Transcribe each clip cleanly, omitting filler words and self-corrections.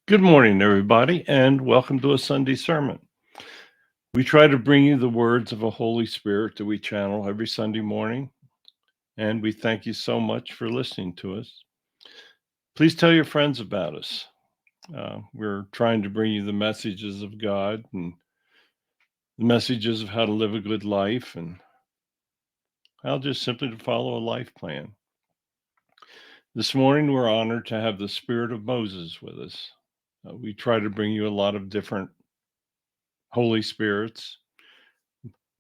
Good morning, everybody, and welcome to a Sunday sermon. We try to bring you the words of a Holy Spirit that we channel every Sunday morning, and we thank you so much for listening to us. Please tell your friends about us. We're trying to bring you the messages of God and the messages of how to live a good life and how just simply to follow a life plan. This morning, we're honored to have the Spirit of Moses with us. We try to bring you a lot of different Holy Spirits.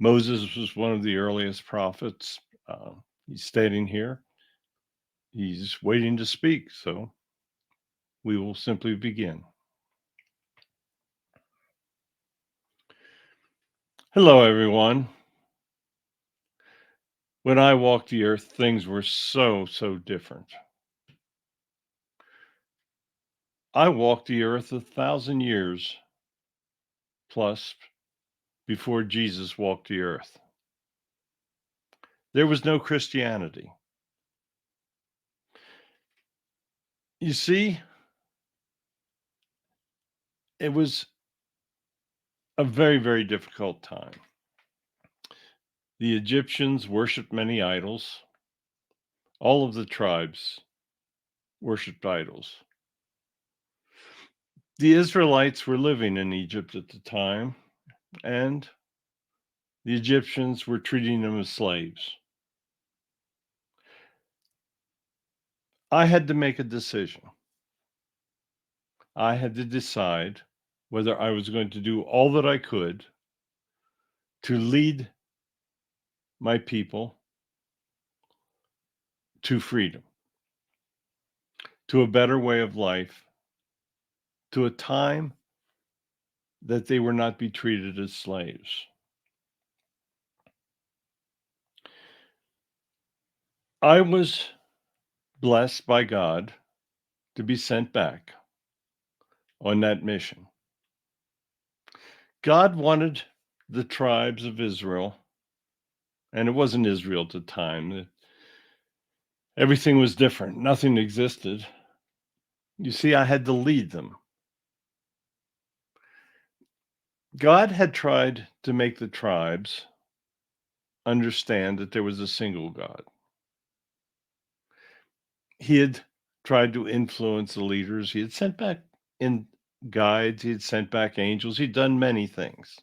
Moses was one of the earliest prophets. Uh, he's stating here, he's waiting to speak. So we will simply begin. Hello, everyone. When I walked the earth, things were so different. I walked the earth 1,000 years plus before Jesus walked the earth. There was no Christianity. You see, it was a very difficult time. The Egyptians worshiped many idols. All of the tribes worshiped idols. The Israelites were living in Egypt at the time, and the Egyptians were treating them as slaves. I had to make a decision. I had to decide whether I was going to do all that I could to lead my people to freedom, to a better way of life, to a time that they were not be treated as slaves. I was blessed by God to be sent back on that mission. God wanted the tribes of Israel, and it wasn't Israel at the time. Everything was different. Nothing existed. You see, I had to lead them. God had tried to make the tribes understand that there was a single God. He had tried to influence the leaders. He had sent back in guides. He had sent back angels. He'd done many things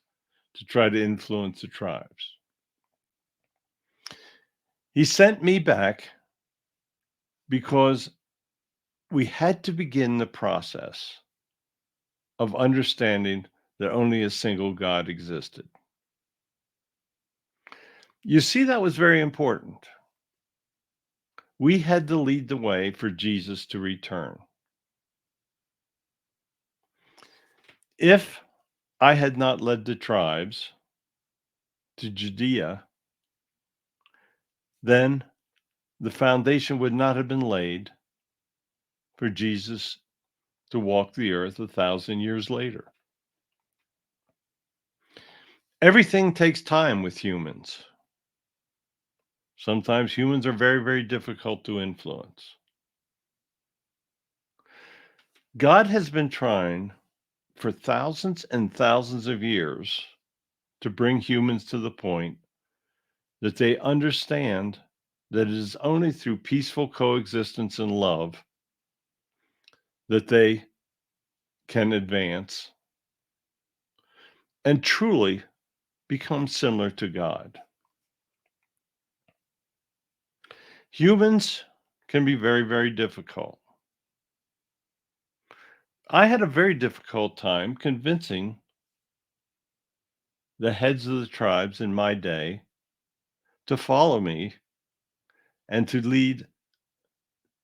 to try to influence the tribes. He sent me back because we had to begin the process of understanding that only a single God existed. You see, that was very important. We had to lead the way for Jesus to return. If I had not led the tribes to Judea, then the foundation would not have been laid for Jesus to walk the earth 1,000 years later. Everything takes time with humans. Sometimes humans are very difficult to influence. God has been trying for thousands and thousands of years to bring humans to the point that they understand that it is only through peaceful coexistence and love that they can advance and truly become similar to God. Humans can be very difficult. I had a very difficult time convincing the heads of the tribes in my day to follow me and to lead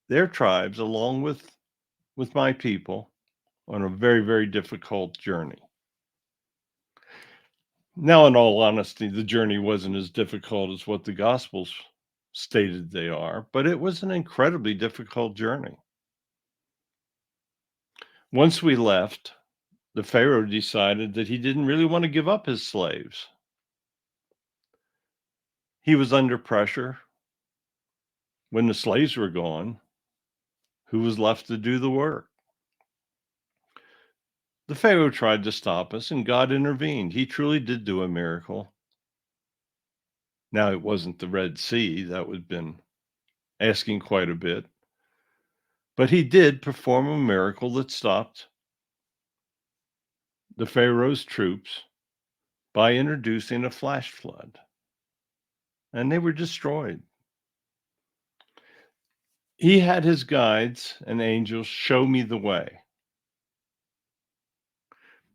their tribes along with my people on a very difficult journey. Now, in all honesty, the journey wasn't as difficult as what the Gospels stated they are, but it was an incredibly difficult journey. Once we left, the Pharaoh decided that he didn't really want to give up his slaves. He was under pressure. When the slaves were gone, who was left to do the work? The Pharaoh tried to stop us, and God intervened. He truly did do a miracle. Now, it wasn't the Red Sea. That would have been asking quite a bit. But he did perform a miracle that stopped the Pharaoh's troops by introducing a flash flood, and they were destroyed. He had his guides and angels show me the way.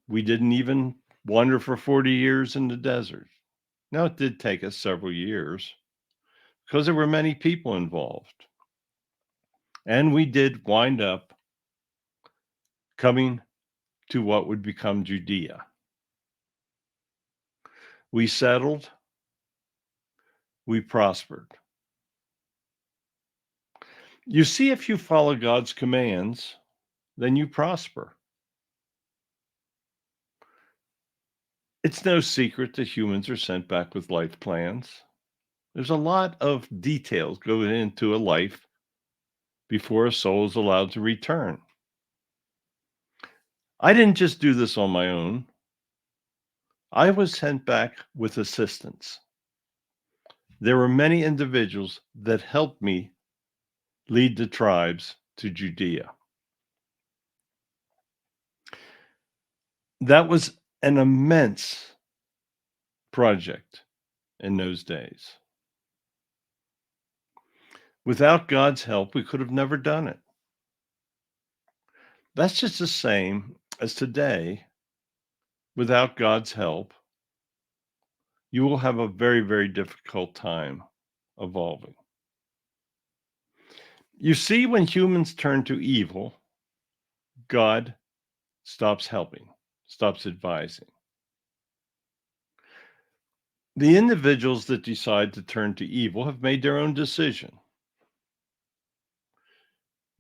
We didn't even wander for 40 years in the desert. Now, it did take us several years because there were many people involved. And we did wind up coming to what would become Judea. We settled, we prospered. You see, if you follow God's commands, then you prosper. It's no secret that humans are sent back with life plans. There's a lot of details going into a life before a soul is allowed to return. I didn't just do this on my own. I was sent back with assistance. There were many individuals that helped me lead the tribes to Judea. That was an immense project in those days. Without God's help, we could have never done it. That's just the same as today. Without God's help, you will have a very, very difficult time evolving. You see, when humans turn to evil, God stops helping, stops advising. The individuals that decide to turn to evil have made their own decision.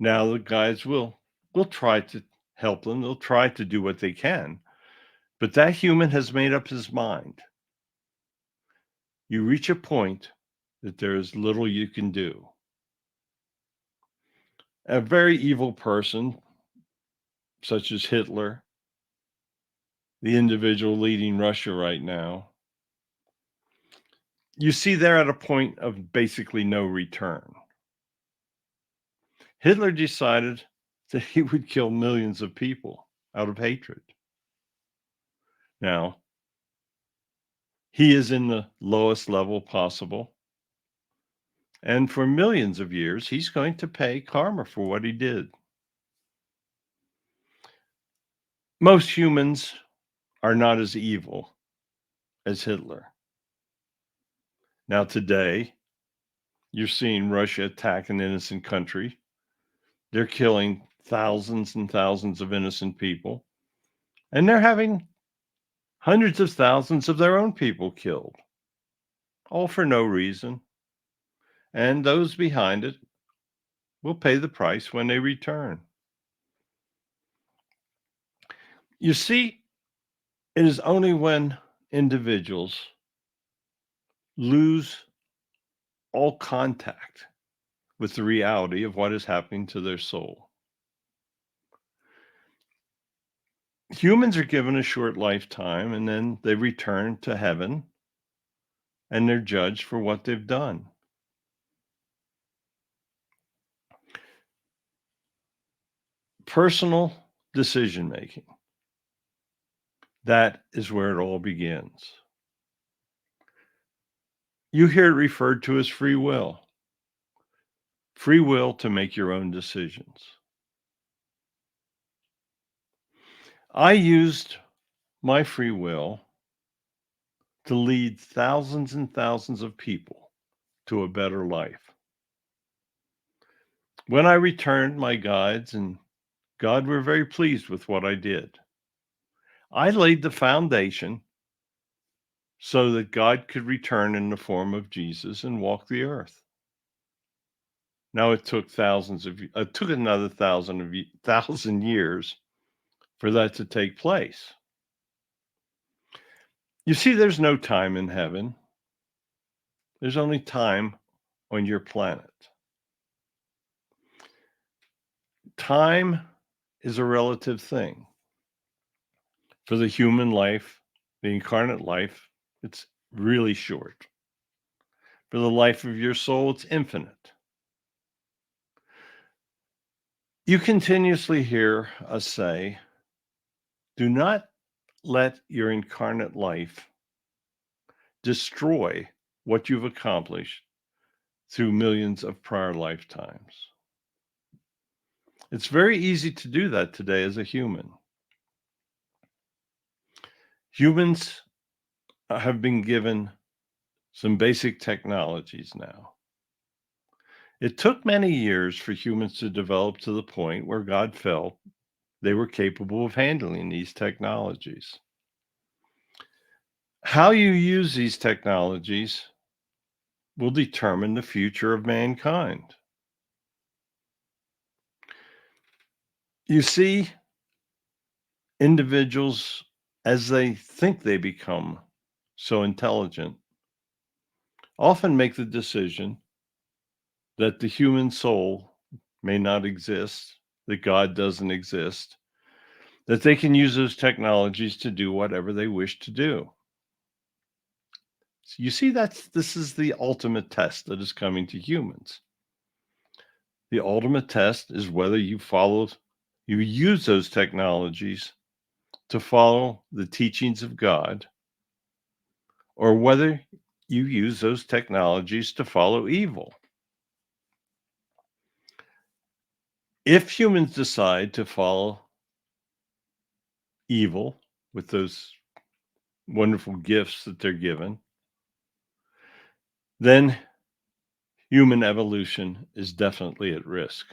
Now the guys will try to help them. They'll try to do what they can. But that human has made up his mind. You reach a point that there is little you can do. A very evil person, such as Hitler, the individual leading Russia right now, you see they're at a point of basically no return. Hitler decided that he would kill millions of people out of hatred. Now, he is in the lowest level possible. And for millions of years, he's going to pay karma for what he did. Most humans are not as evil as Hitler. Now, today, you're seeing Russia attack an innocent country. They're killing thousands and thousands of innocent people, and they're having hundreds of thousands of their own people killed, all for no reason. And those behind it will pay the price when they return. You see, it is only when individuals lose all contact with the reality of what is happening to their soul. Humans are given a short lifetime and then they return to heaven and they're judged for what they've done. Personal decision making. That is where it all begins. You hear it referred to as free will. Free will to make your own decisions. I used my free will to lead thousands and thousands of people to a better life. When I returned, my guides and God were very pleased with what I did. I laid the foundation so that God could return in the form of Jesus and walk the earth. Now it took it took another thousand years for that to take place. You see, there's no time in heaven. There's only time on your planet. Time is a relative thing. For the human life, the incarnate life, it's really short. For the life of your soul, it's infinite. You continuously hear us say, do not let your incarnate life destroy what you've accomplished through millions of prior lifetimes. It's very easy to do that today as a human. Humans have been given some basic technologies now. It took many years for humans to develop to the point where God felt they were capable of handling these technologies. How you use these technologies will determine the future of mankind. You see, individuals, as they think they become so intelligent, often make the decision that the human soul may not exist, that God doesn't exist, that they can use those technologies to do whatever they wish to do. So you see, this is the ultimate test that is coming to humans. The ultimate test is whether you use those technologies to follow the teachings of God, or whether you use those technologies to follow evil. If humans decide to follow evil with those wonderful gifts that they're given, then human evolution is definitely at risk.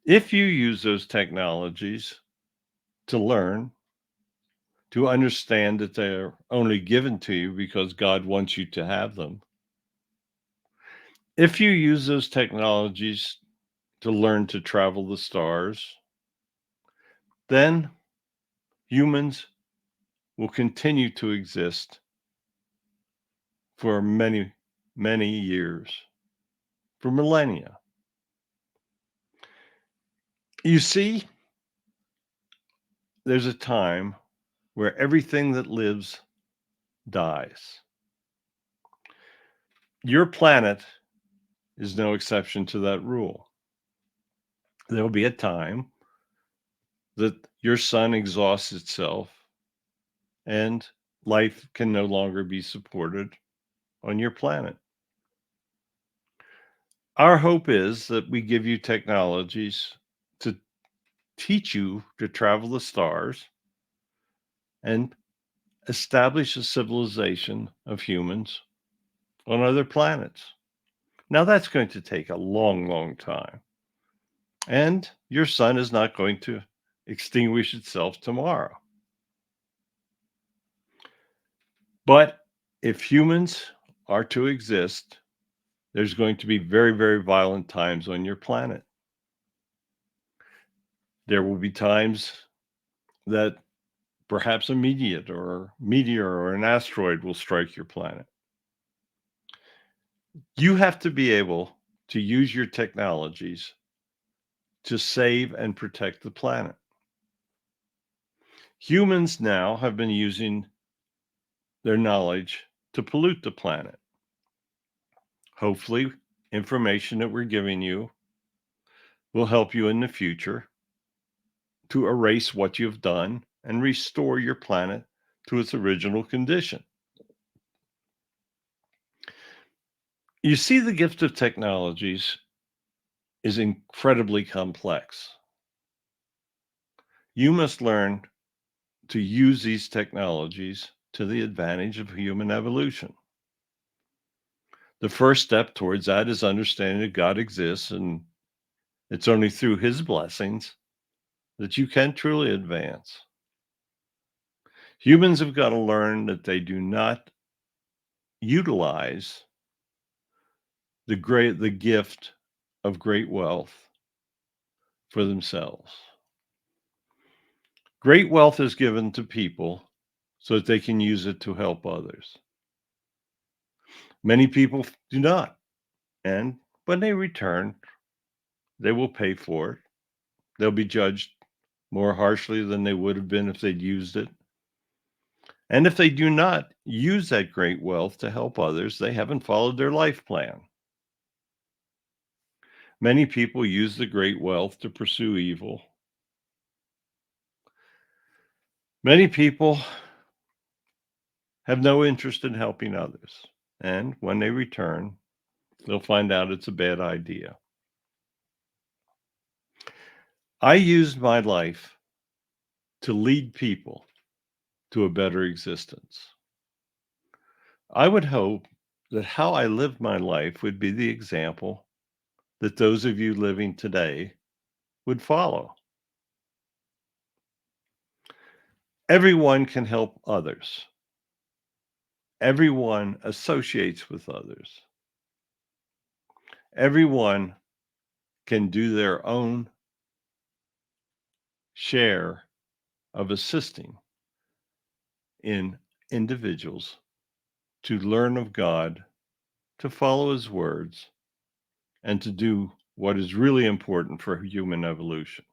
If you use those technologies to learn, to understand that they're only given to you because God wants you to have them, if you use those technologies to learn to travel the stars, then humans will continue to exist for many, many years, for millennia. You see, there's a time where everything that lives dies. Your planet is no exception to that rule. There will be a time that your sun exhausts itself and life can no longer be supported on your planet. Our hope is that we give you technologies to teach you to travel the stars and establish a civilization of humans on other planets. Now, that's going to take a long, long time. And your sun is not going to extinguish itself tomorrow. But if humans are to exist, there's going to be very, very violent times on your planet. There will be times that perhaps a meteor or an asteroid will strike your planet. You have to be able to use your technologies to save and protect the planet. Humans now have been using their knowledge to pollute the planet. Hopefully, information that we're giving you will help you in the future to erase what you've done and restore your planet to its original condition. You see, the gift of technologies is incredibly complex. You must learn to use these technologies to the advantage of human evolution. The first step towards that is understanding that God exists, and it's only through his blessings that you can truly advance. Humans have got to learn that they do not utilize the gift of great wealth for themselves. Great wealth is given to people so that they can use it to help others. Many people do not, and when they return, they will pay for it. They'll be judged more harshly than they would have been if they'd used it. And if they do not use that great wealth to help others, they haven't followed their life plan. Many people use the great wealth to pursue evil. Many people have no interest in helping others. And when they return, they'll find out it's a bad idea. I used my life to lead people to a better existence. I would hope that how I lived my life would be the example that those of you living today would follow. Everyone can help others. Everyone associates with others. Everyone can do their own share of assisting in individuals to learn of God, to follow his words, and to do what is really important for human evolution.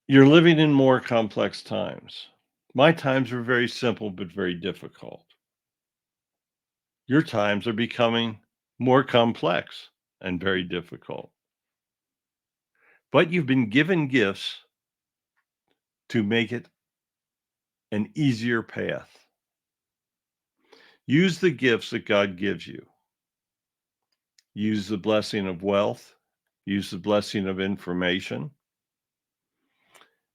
You're living in more complex times. My times were very simple but very difficult. Your times are becoming more complex and very difficult. But you've been given gifts to make it an easier path. Use the gifts that God gives you. Use the blessing of wealth, use the blessing of information,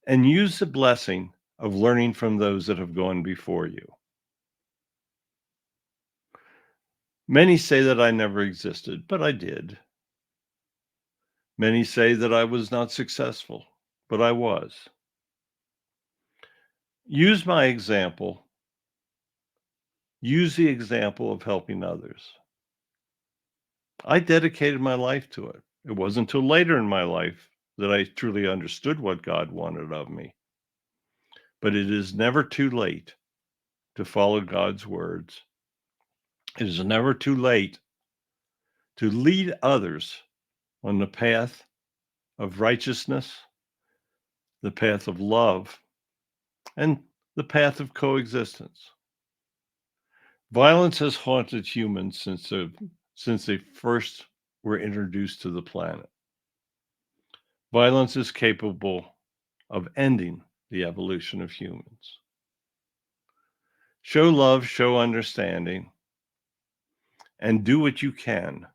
and use the blessing of learning from those that have gone before you. Many say that I never existed, but I did. Many say that I was not successful, but I was. Use my example. Use the example of helping others. I dedicated my life to it. It wasn't until later in my life that I truly understood what God wanted of me. But it is never too late to follow God's words. It is never too late to lead others on the path of righteousness, the path of love, and the path of coexistence. Violence has haunted humans since they first were introduced to the planet. Violence is capable of ending the evolution of humans. Show love, show understanding, and do what you can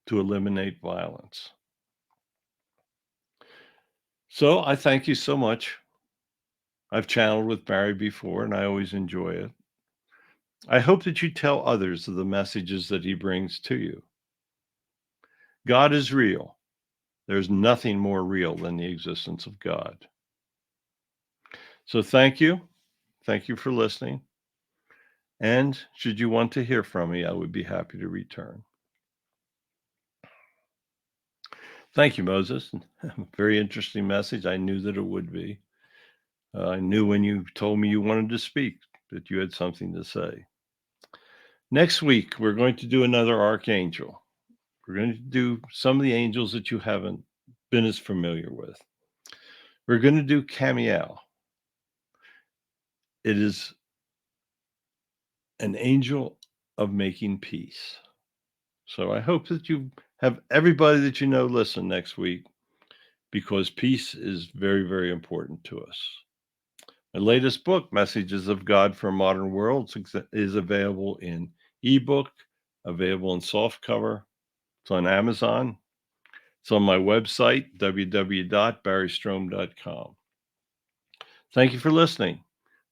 to eliminate violence. So I thank you so much. I've channeled with Barry before, and I always enjoy it. I hope that you tell others of the messages that he brings to you. God is real. There's nothing more real than the existence of God. So thank you. Thank you for listening. And should you want to hear from me, I would be happy to return. Thank you, Moses. Very interesting message. I knew that it would be. I knew when you told me you wanted to speak that you had something to say. Next week, we're going to do another archangel. We're going to do some of the angels that you haven't been as familiar with. We're going to do Camiel. It is an angel of making peace. So I hope that you have everybody that you know listen next week, because peace is very, very important to us. My latest book, Messages of God for a Modern World, is available in ebook, available in softcover. It's on Amazon. It's on my website, www.barrystrohm.com. Thank you for listening.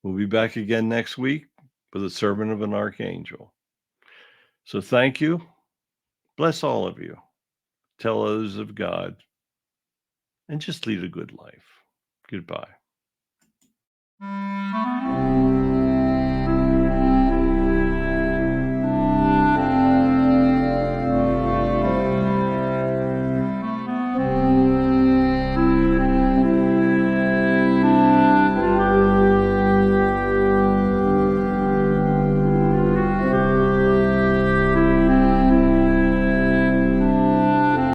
We'll be back again next week with a servant of an archangel. So thank you. Bless all of you. Tell others of God, and just lead a good life. Goodbye.